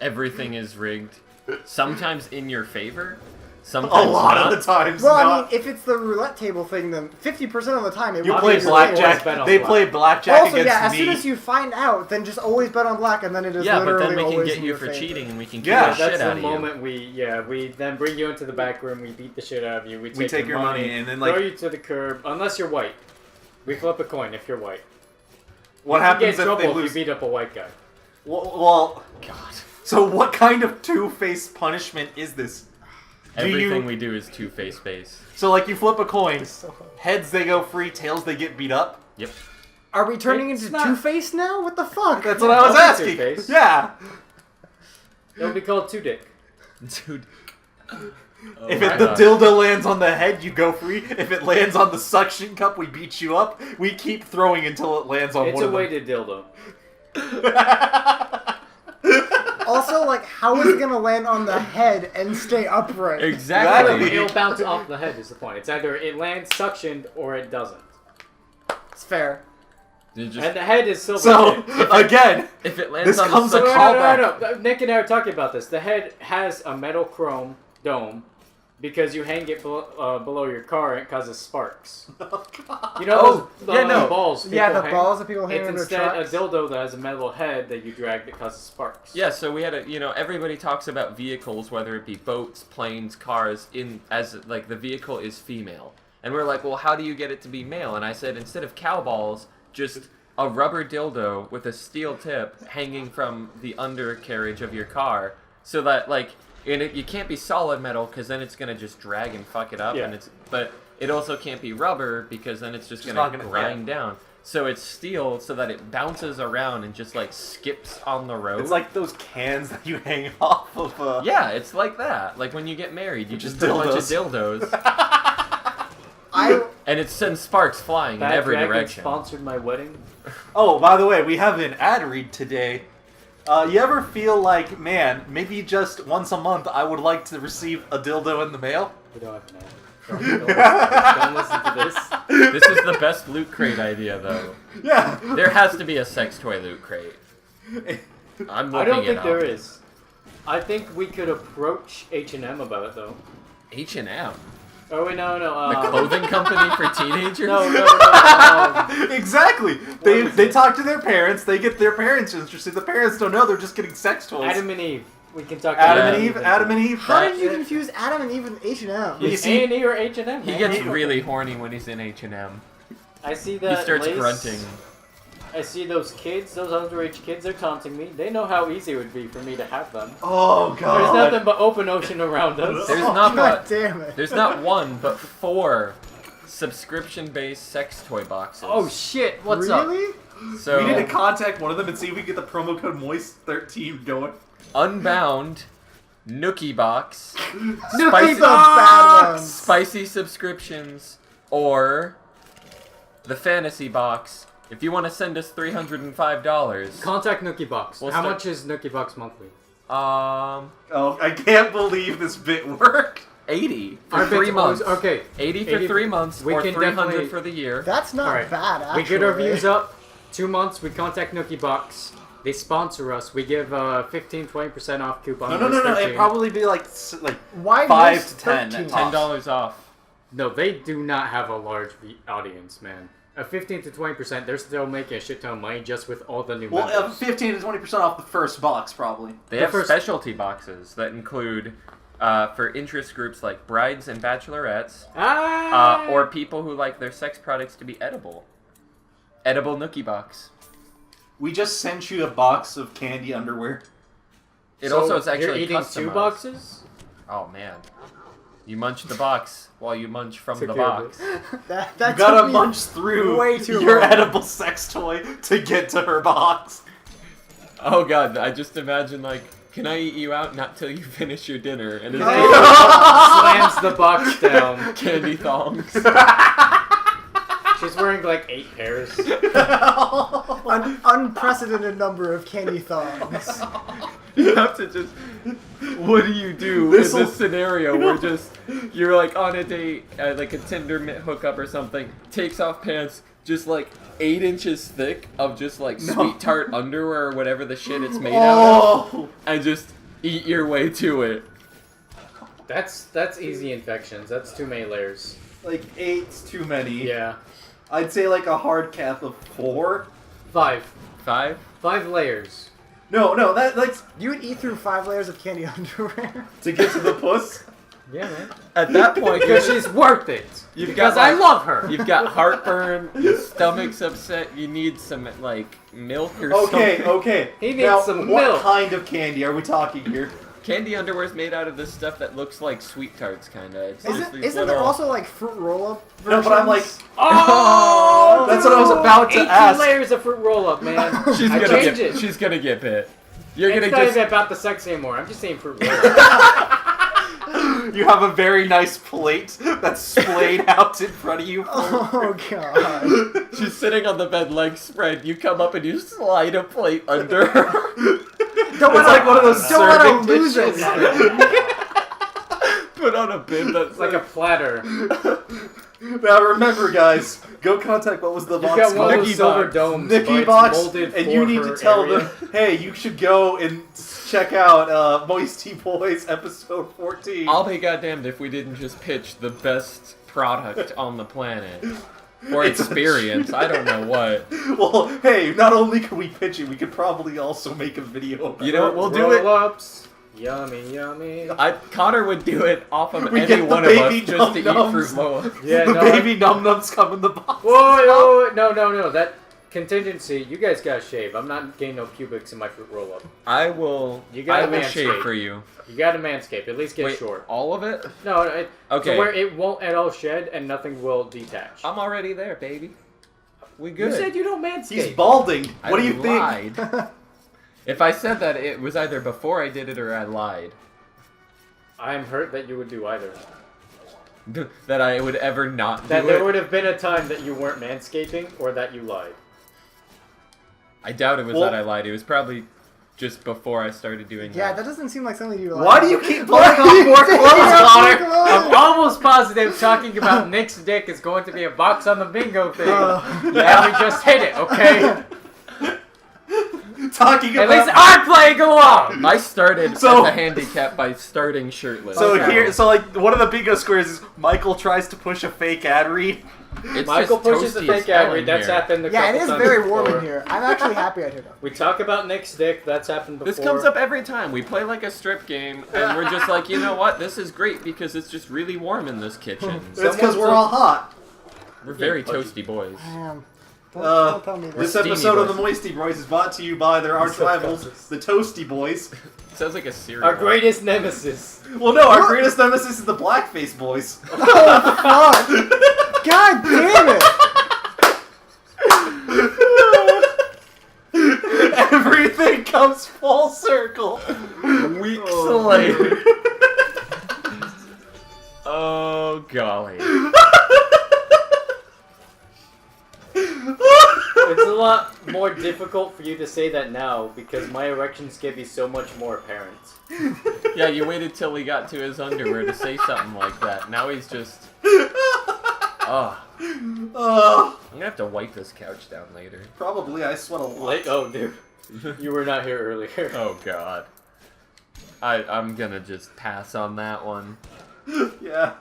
Everything is rigged. Sometimes in your favor. A Sometimes lot not. of the times. Well, I not. mean, if it's the roulette table thing, then 50% of the time it You will play be your blackjack. always bet on They black. play blackjack Also, against yeah, as me. soon as you find out, then just always bet on black, and then it is Yeah, but literally then we can always get in you your for favor. cheating, and we can kick Yeah, the shit That's out the of moment we then bring you into the back room, we beat the shit out of you, we take your money, and then, like- throw you to the curb, unless you're white. We flip a coin if you're white. What You happens get if in trouble they if lose? you beat up a white guy. Well, God. so what kind of two-faced punishment is this? Do you- Everything we do is two-face based. So like you flip a coin, heads they go free, tails they get beat up. Yep. Are we turning It's into not- Two-Face now? What the fuck? That's what I was I'll be asking. Two-Face. Yeah. It'll be called two dick. Dude. Oh If my the God. dildo lands on the head, you go free. If it lands on the suction cup, we beat you up. We keep throwing until it lands on It's one a of way them. to dildo. Also, like, how is it gonna land on the head and stay upright? Exactly. Exactly. It'll bounce off the head is the point. It's either it lands suctioned or it doesn't. It's fair. You just- And the head is silver So tip. again, if it lands this on comes the a No, suction- callback. no. Nick and I were talking about this. The head has a metal chrome dome because you hang it below your car and it causes sparks. You know those yeah, no. balls? Yeah, people the hang? balls that people hang It's in their instead a trucks. dildo that has a metal head that you drag that causes sparks. Yeah, so we had everybody talks about vehicles, whether it be boats, planes, cars, as like the vehicle is female. And we're like, well, how do you get it to be male? And I said, instead of cow balls, just a rubber dildo with a steel tip hanging from the undercarriage of your car, so that you can't be solid metal because then it's gonna just drag and fuck it up, Yeah. but it also can't be rubber because then it's just not gonna gonna- grind down. So it's steel so that it bounces around and just like skips on the road. It's like those cans that you hang off of. Yeah, it's like that. Like when you get married, you just Just put a bunch of dildos, I and it sends sparks flying in Bad every Dragon direction. sponsored my wedding. Oh, by the way, we have an ad read today. You ever feel like, man, maybe just once a month I would like to receive a dildo in the mail? We don't have an ad. Don't listen to this. This is the best loot crate idea, though. Yeah. There has to be a sex toy loot crate. I'm looking I don't it think up. there is. I think we could approach H&M about it though. H&M. Oh wait, no. The clothing company for teenagers? No. Exactly. They talk to their parents. They get their parents interested. The parents don't know. They're just getting sex toys. Adam and Eve. We can talk Adam about and Eve. Adam and Eve. How did you confuse Adam and Eve with H&M? You see- A&E or H&M. He gets really horny when he's in H&M. I see He that starts lace. grunting. I see those kids, those underage kids, they're taunting me. They know how easy it would be for me to have them. Oh god. There's nothing but open ocean around us. There's Oh, not God but damn it. there's not one but 4 subscription-based sex toy boxes. Oh shit, what's up? Really? So We need to contact one of them and see if we can get the promo code Moist13 going. Unbound, Nookie Box, Nookie Spicy- Box bad ones. spicy subscriptions, or the Fantasy Box. If you want to send us $305, Contact Nookie Box. We'll How start- much is Nookie Box monthly? Oh, I can't believe this bit worked. 80 Our for 3 bid's months. always- Okay. 80 for 80 3 months, we or can 300 definitely- for the year. That's not Alright. bad, actually. We get our views up. 2 months, we contact Nookie Box. They sponsor us. We give 15-20% off coupon. No. Moist It'd 13. probably be like Why 5 Moist to 10 13? at tops. $10 off. No, they do not have a large audience, man. 15 to 20%, they're still making a shit ton of money just with all the new Well, members. 15 to 20% off the first box, probably. They The have first- specialty boxes that include, for interest groups like brides and bachelorettes, or people who like their sex products to be edible. Edible Nookie Box. We just sent you a box of candy underwear. It So also is actually you're eating customized. 2 boxes? Oh man, you munch the box while you munch from Took the care of box. That You took gotta me munch through way too your long. edible sex toy to get to her box. Oh god, I just imagine like, can I eat you out? Not till you finish your dinner, and it's Slams the box down. just candy thongs. She's wearing like 8 pairs. An unprecedented number of candy thongs. You have to just. What do you do in this scenario where just you're like on a date, like a Tinder hookup or something, takes off pants, just like 8 inches thick of just like sweet tart underwear or whatever the shit it's made out of, and just eat your way to it. That's easy infections. That's too many layers. Like 8's too many. Yeah. I'd say like a hard cap of 4. 5. 5? 5 layers. No, that's You would eat through 5 layers of candy underwear. to get to the puss. Yeah, man. At that point, Because she's worth it. You've Because got, I like- love her. you've got heartburn, your stomach's upset, you need some like milk or something. Okay. He needs now, some what milk. kind of candy are we talking here? Candy underwear is made out of this stuff that looks like sweet tarts, kind of. Isn't there also like fruit roll-up No, versions? but I'm like, Oh! that's what I was about to 18 ask. layers of fruit roll-up, man. She's I gonna changed get. it. She's gonna get bit. You're It's gonna not just. even about the sex anymore. I'm just saying fruit roll-up. You have a very nice plate that's splayed out in front of you. Oh god. She's sitting on the bed, legs spread. You come up and you slide a plate under her. Don't It's like one of those don't let her serving lose dishes. it. Put on a bib that's It's like a platter. Now remember, guys, go contact what was the You box got one called? of those Nikki silver box. domes, Nikki but it's box, molded and for you need her to tell area. them, hey, you should go and check out MoistyBoiz episode 14. I'll be goddamned if we didn't just pitch the best product on the planet. Or It's a- experience. I don't know what. Well, hey, not only can we pitch it, we could probably also make a video about You know what? We'll do it. Roll-ups. Yummy, yummy. Connor would do it off of We any get the one of us baby just to eat num-nums. fruit low. Yeah, the no. baby num-nums come in the box. Whoa, no. That contingency, you guys gotta shave. I'm not getting no pubics in my fruit roll-up. I will. You gotta I will manscape. shave for you. You gotta manscape. At least get Wait, short. all of it? No, Okay. to where it won't at all shed and nothing will detach. I'm already there, baby. We You good. said you don't manscape. He's balding. What do you think? lied. If I said that, it was either before I did it or I lied. I'm hurt that you would do either. That I would ever not That do there it. would have been a time that you weren't manscaping or that you lied. I doubt it was Well- that I lied. It was probably just before I started doing Yeah, that. that doesn't seem like something you Why do you keep pulling Why do off you more think clothes, you have Connor? more clothes? I'm almost positive talking about Nick's dick is going to be a box on the bingo thing. Oh. And we just hit it, okay? talking At about. least I'm playing along. I started So- as a handicap by starting shirtless. So Okay. here, so like one of the bingo squares is Michael tries to push a fake ad read. It's Michael just pushes the toasty fake as hell ad read. in That's here. happened a Yeah, it couple is times very warm before. in here. I'm actually happy I did it. We talk about Nick's dick. That's happened before. This comes up every time. We play like a strip game, and we're just like, you know what? This is great because it's just really warm in this kitchen. That's because we're all hot. We're very Yeah, buddy. toasty boys. Damn. Don't, Uh, don't tell me that. This Steamy episode of the Boys. MoistyBoiz is brought to you by their arch so rivals, fast. the Toasty Boys. Sounds like a cereal. Our greatest nemesis. Well, no, our greatest nemesis is the Blackface Boys. Oh, fuck. God damn it! Everything comes full circle. Weeks later. Oh golly. It's a lot more difficult for you to say that now because my erections can be so much more apparent. Yeah, you waited till he got to his underwear to say something like that. Now he's just. Oh, Oh, I'm gonna have to wipe this couch down later. probably I sweat a lot. Like, oh, dude, you were not here earlier. Oh god. I'm gonna just pass on that one. Yeah.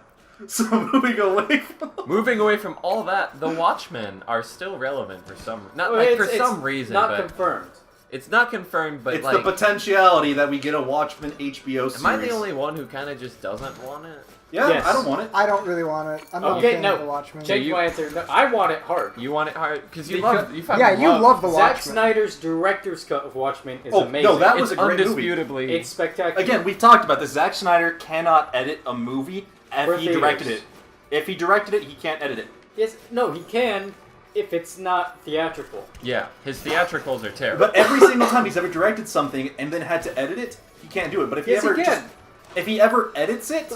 So moving away from. Moving away from all that, the Watchmen are still relevant for some not Well, like it's- for some reason, Not but confirmed. it's not confirmed. But It's like, the potentiality that we get a Watchmen HBO series. am I the only one who kind of just doesn't want it? Yeah, Yes. I don't want it. I don't really want it. I'm not Okay, a fan no. of the Watchmen. Change you- my answer. No, I want it hard. You want it hard because you Because- love you fucking Yeah, you love the Zack Watchmen. Snyder's director's cut of Watchmen is Oh, amazing. no, that was It's a great movie. undisputably. It's spectacular. Again, we've talked about this. Zack Snyder cannot edit a movie For if he directed theaters. it. If he directed it, he can't edit it. Yes, no, he can if it's not theatrical. Yeah, his theatricals are terrible. But every single time he's ever directed something and then had to edit it, he can't do it. But if Yes, he ever he can. if he ever edits it,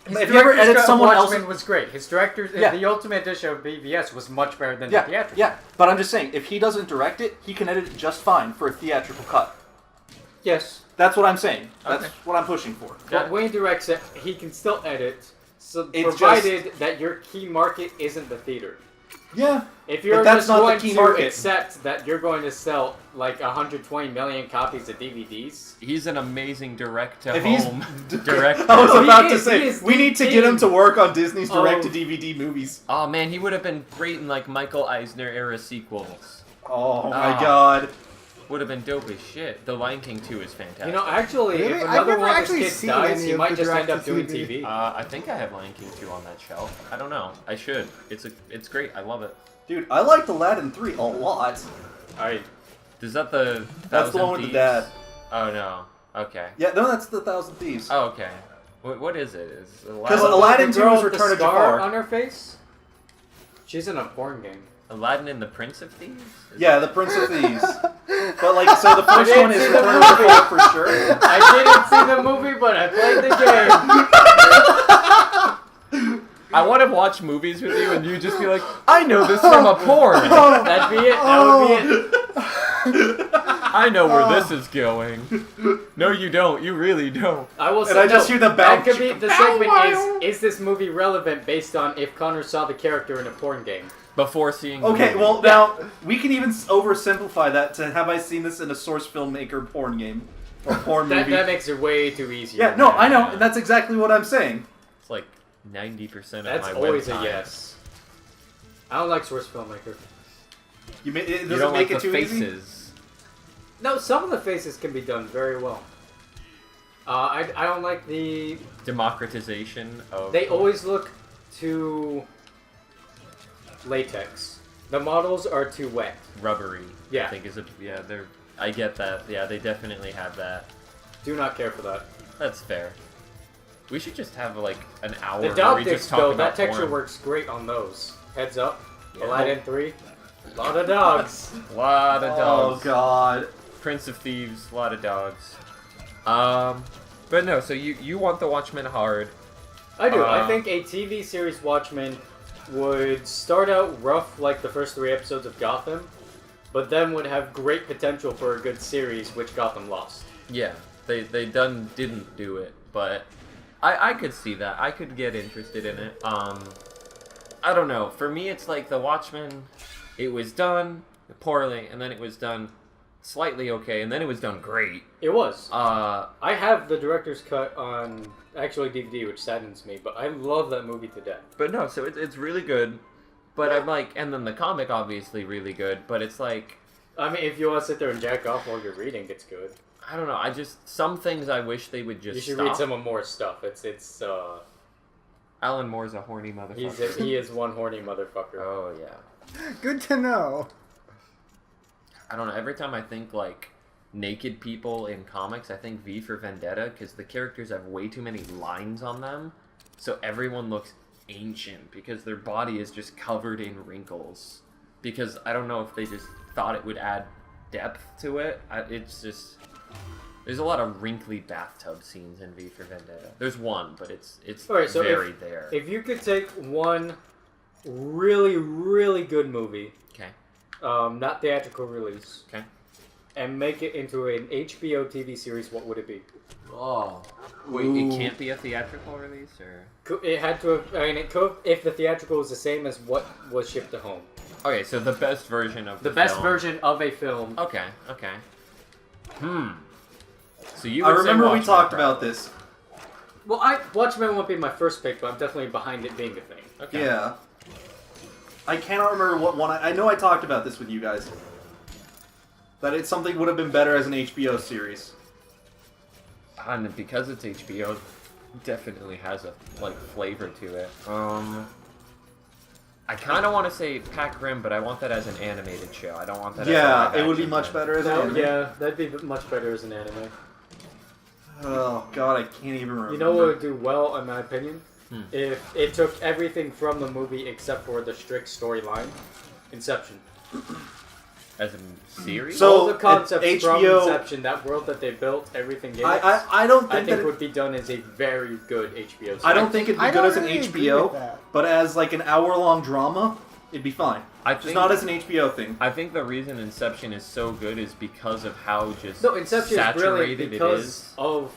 His if he ever director's edits cut of someone Watchmen else, was great. His director's Yeah. the Ultimate Edition of BVS was much better than the yeah, theatrical. yeah. But I'm just saying, if he doesn't direct it, he can edit it just fine for a theatrical cut. Yes. That's what I'm saying. That's Okay. what I'm pushing for. But when he directs it, he can still edit, so It's provided that your key market isn't the theater. Yeah. If you're that's just not the going key to market. accept that you're going to sell like 120 million copies of DVDs, He's an amazing direct If to he's home director. I was Oh, he about to is- say he is we the need to get him king to work on Disney's of- direct-to-DVD movies. Oh man, he would have been great in like Michael Eisner era sequels. Oh my Ah. god. Would have been dope as shit. The Lion King 2 is fantastic. you know, actually, Really? if I've another never one of actually his kids seen dies, any he of might the just end up doing direct-to-DVD. TV. I think I have Lion King 2 on that shelf. I don't know. I should. It's great. I love it. Dude, I liked Aladdin 3 a lot. Alright. Is that the That's the Thousand one with the Thieves? dad. Oh no. Okay. Yeah, no, that's the Thousand Thieves. Oh okay. What is it? Is Because Aladdin, Aladdin The 2 girl is with the Return of scar Jafar. on her face? She's in a porn game. Aladdin and the Prince of Thieves? Is Yeah, the Prince of Thieves. But like, so the first didn't one is see the Return of movie. Jafar for sure. I didn't see the movie, but I played the game. I want to watch movies with you and you just be like, I know this from a porn. That'd be it. That would be it. I know where this is going. No, you don't. You really don't. I will And say I just no, hear the that bounce. could be the segment is this movie relevant based on if Connor saw the character in a porn game? Before seeing. the Okay, movie. well now we can even oversimplify that to have I seen this in a source filmmaker porn game or porn That movie. makes it way too easy. Yeah, no, I know, and that's exactly what I'm saying. It's like 90% of That's my always web a time. yes. I don't like source filmmaker. It You doesn't don't make like it the too easy. faces. No, some of the faces can be done very well. I don't like the. Democratization of. They always look too latex. The models are too wet. rubbery. Yeah. I think is a they're. I get that. Yeah, they definitely have that. Do not care for that. That's fair. We should just have like an hour The where dog we dicks just talk though, about that texture porn. works great on those. Heads up. Yeah. Aladdin 3. A lot of dogs. A lot of Oh dogs. god. Prince of Thieves, a lot of dogs. But no. So you want the Watchmen hard? I do. I think a TV series Watchmen would start out rough like the first 3 episodes of Gotham, but then would have great potential for a good series, which Gotham lost. Yeah, they didn't do it, but I could see that. I could get interested in it. I don't know. For me, it's like the Watchmen. It was done poorly, and then it was done slightly okay, and then it was done great. It was. Uh, I have the director's cut on actually DVD, which saddens me, but I love that movie to death. but no, so it's really good. But I'm like, and then the comic obviously really good, but it's like, I mean, if you want to sit there and jack off while you're reading, it's good. I don't know. I just some things I wish they would just. You should stop. read some of Moore's stuff. Alan Moore's a horny motherfucker. He is one horny motherfucker. Oh yeah. Good to know. I don't know. Every time I think like naked people in comics, I think V for Vendetta because the characters have way too many lines on them, so everyone looks ancient because their body is just covered in wrinkles. Because I don't know if they just thought it would add depth to it. It's just there's a lot of wrinkly bathtub scenes in V for Vendetta. There's one, but it's Alright, so very there. If you could take one really, really good movie, Okay. not theatrical release, Okay. and make it into an HBO TV series, what would it be? Oh. Wait, it can't be a theatrical release, or? It had to have, I mean, it could, if the theatrical was the same as what was shipped to home. Okay, so the best version of The the best film. version of a film. Okay, okay. So you I would say remember we Watchmen, talked about probably. this. Well, Watchmen won't be my first pick, but I'm definitely behind it being a thing. Okay. Yeah. I cannot remember what one. I know I talked about this with you guys. That it's something would have been better as an HBO series. And because it's HBO, it definitely has a like flavor to it. I kind of want to say Pat Grimm, but I want that as an animated show. I don't want that as a Yeah, live it would be action much thing. better as an anime. Yeah, that'd be much better as an anime. Oh god, I can't even remember. You know what would do well, in my opinion? If it took everything from the movie except for the strict storyline. Inception. As a series? So, all the concepts from HBO Inception, that world that they built, everything in it, I don't think I think that would be done as a very good HBO series. I don't think it'd be I good don't as an really agree with HBO, that. but as like an hour-long drama, it'd be fine. Just not as an HBO thing. I think the reason Inception is so good is because of how just No, Inception is brilliant saturated it because is. of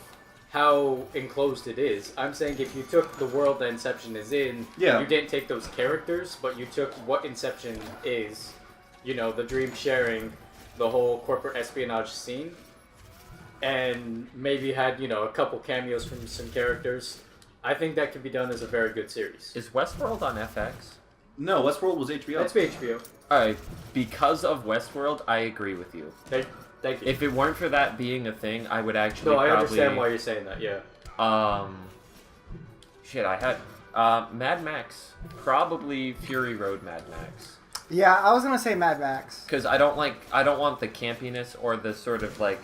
how enclosed it is. I'm saying if you took the world that Inception is in, Yeah. you didn't take those characters, but you took what Inception is, you know, the dream sharing, the whole corporate espionage scene, and maybe had, you know, a couple cameos from some characters. I think that could be done as a very good series. Is Westworld on FX? No, Westworld was HBO. That's HBO. Alright, because of Westworld, I agree with you. Thank you. If it weren't for that being a thing, I would actually No, I probably... understand why you're saying that, yeah. Shit, I had... Mad Max. Probably Fury Road Mad Max. Yeah, I was gonna say Mad Max. Because I don't want the campiness or the sort of, like,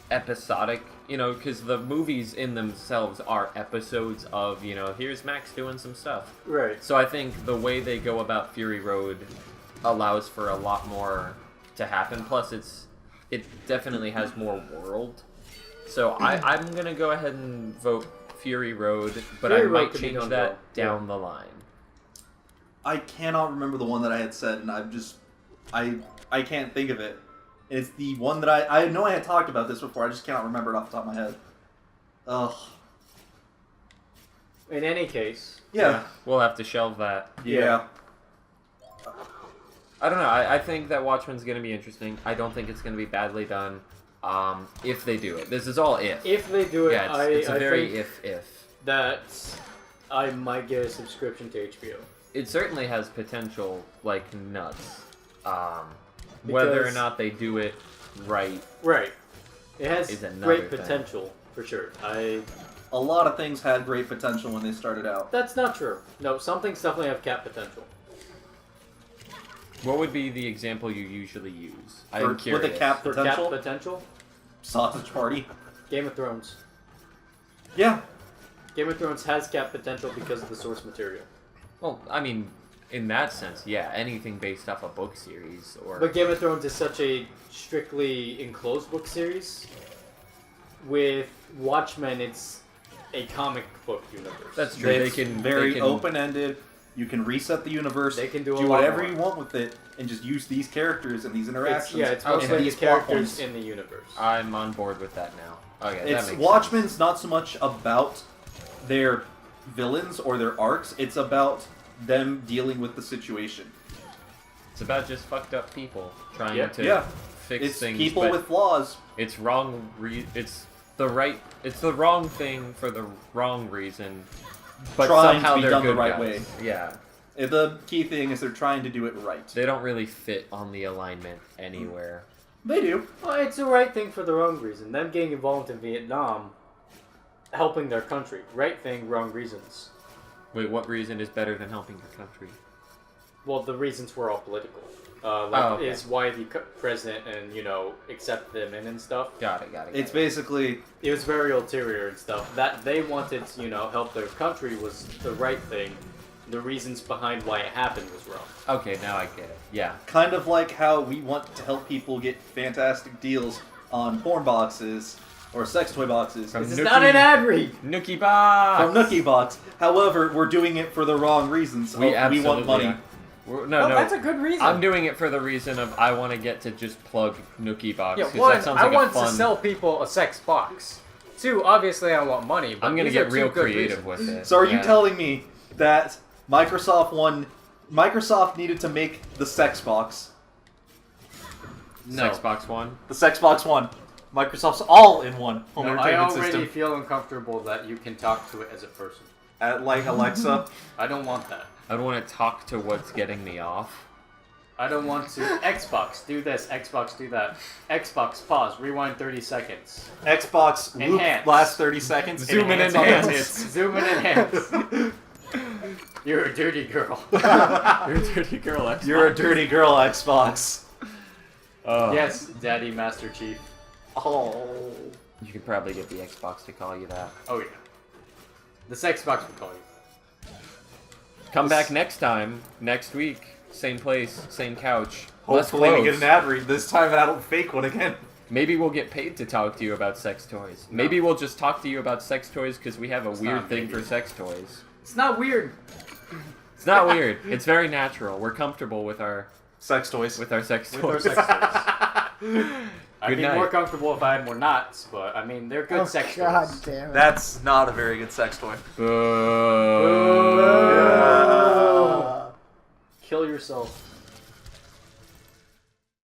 episodic... You know, because the movies in themselves are episodes of, you know, here's Max doing some stuff. Right. So I think the way they go about Fury Road allows for a lot more to happen. Plus, it definitely has more world. So I'm going to go ahead and vote Fury Road, but Fury I Road might could be change done that well. down the line. I cannot remember the one that I had said, and I can't think of it. It's the one that I know I had talked about this before. I just cannot remember it off the top of my head. Ugh. In any case, Yeah. We'll have to shelve that. Yeah. I don't know. I think that Watchmen's going to be interesting. I don't think it's going to be badly done if they do it. This is all if. if they do it, Yeah, it's a I very think if. that I might get a subscription to HBO. It certainly has potential like nuts. Whether or Because- not they do it right. Right. It has Is another great thing. potential, for sure. A lot of things had great potential when they started out. That's not true. No, some things definitely have cap potential. What would be the example you usually use? For- I'm with curious. a cap For potential, cap potential, Sausage Party. Game of Thrones. Yeah. Game of Thrones has cap potential because of the source material. Well, I mean, in that sense, yeah, anything based off a book series or. But Game of Thrones is such a strictly enclosed book series. With Watchmen, it's a comic book universe. That's true. It's They can very they can, open-ended. You can reset the universe. They can do a lot whatever more. you want with it, and just use these characters and these It's, interactions. yeah, it's Okay. mostly and the these plot characters points. in the universe. I'm on board with that now. Okay, that It's makes Watchmen's sense. not so much about their villains or their arcs. It's about them dealing with the situation. It's about just fucked up people trying Yeah. to Yeah. fix It's things. people but with flaws. it's wrong. It's the wrong thing for the wrong reason. But Trying somehow to be they're done the good right guys. way. Yeah, The key thing is they're trying to do it right. they don't really fit on the alignment anywhere. They do. Well, it's the right thing for the wrong reason. Them getting involved in Vietnam, helping their country. Right thing, wrong reasons. Wait, what reason is better than helping your country? Well, the reasons were all political. okay. Is why the president and, accept them in and stuff. Got it. It's basically It was very ulterior and stuff. That they wanted to, help their country was the right thing. The reasons behind why it happened was wrong. Okay, now I get it. Yeah. kind of like how we want to help people get fantastic deals on porn boxes or sex toy boxes From This is Nookie- not an ad read! Nookie Box! from Nookie Box. However, we're doing it for the wrong reasons. We We absolutely want money. are. No, No, no. that's a good reason. I'm doing it for the reason of I want to get to just plug Nookie Box. Yeah, 'cause one, that sounds I like want a fun... to sell people a sex box. Two, obviously I want money, but I'm gonna these are get two real good creative reasons. with it. So are you Yeah. telling me that Microsoft needed to make the sex box? No. Xbox One? The sex box one. Microsoft's all-in-one home No, I entertainment already system. feel uncomfortable that you can talk to it as a person. Like Alexa. I don't want that. I don't want to talk to what's getting me off. I don't want to. Xbox, do this. Xbox, do that. Xbox, pause. Rewind 30 seconds. Xbox loop Enhance. last 30 seconds. Zoom and enhance on enhance. the tits. Zoom and enhance. You're a dirty girl. You're a dirty girl, Xbox. You're a dirty girl, Xbox. Oh. Yes, Daddy Master Chief. Oh. You could probably get the Xbox to call you that. Oh yeah. The sex box will call you. Come back next time, next week. Same place, same couch. Hopefully less we get clothes. an ad read this time and I don't fake one again. Maybe we'll get paid to talk to you about sex toys. Maybe we'll just talk to you about sex toys because we have a weird not thing maybe. for sex toys. It's not weird. It's not weird. It's very natural. We're comfortable with our Sex toys. sex With our toys. sex toys. I'd Good be night. more comfortable if I had more knots, but I mean, they're good Oh, sex God toys. damn it. That's not a very good sex toy. Boo. Oh. Kill yourself.